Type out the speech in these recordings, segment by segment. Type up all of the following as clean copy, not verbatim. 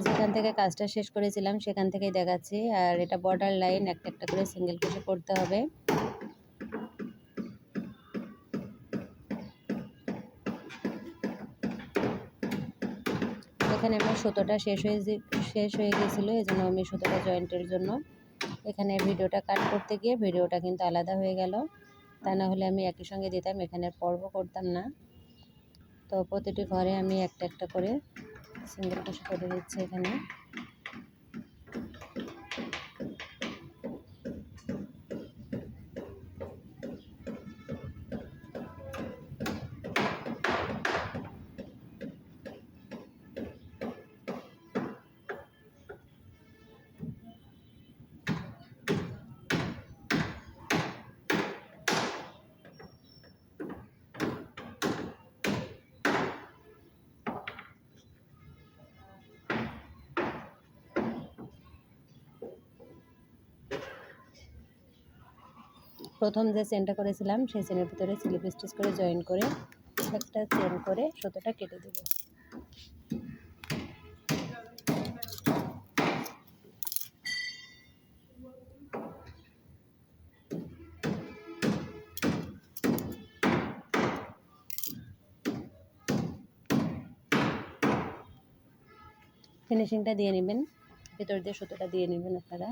যেখান থেকে কাজটা শেষ করেছিলাম সেখান থেকেই দেখাচ্ছি। আর এটা বর্ডার লাইন, একটা একটা করে সিঙ্গেল ক্রোশে করতে হবে। এখানে আমার সুতোটা শেষ হয়ে গেছিলো, এই জন্য আমি সুতোটা জয়েন্টের জন্য এখানে ভিডিওটা কাট করতে গিয়ে ভিডিওটা কিন্তু আলাদা হয়ে গেল। তা না হলে আমি একই সঙ্গে দিতাম, এখানে পর্ব করতাম না। তো প্রতিটি ঘরে আমি একটা একটা করে সিঙ্গেল ক্রোশে করে দিচ্ছি এখানে। প্রথম যে চেনটা করেছিলাম সেই চেনের ভিতরে স্লিপ স্টিচ করে জয়েন করে একটা চেন করে সুতোটা কেটে দেব। ফিনিশিংটা দিয়ে নেবেন, ভিতর দিয়ে সুতোটা দিয়ে নেবেন আপনারা।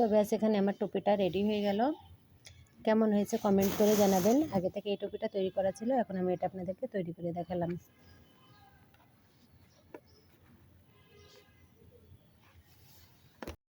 তো ব্যাস, এখানে আমার টুপিটা রেডি হয়ে গেল। কেমন হয়েছে কমেন্ট করে জানাবেন। আগে থেকে এই টুপিটা তৈরি করা ছিল, এখন আমি এটা আপনাদেরকে তৈরি করে দেখালাম।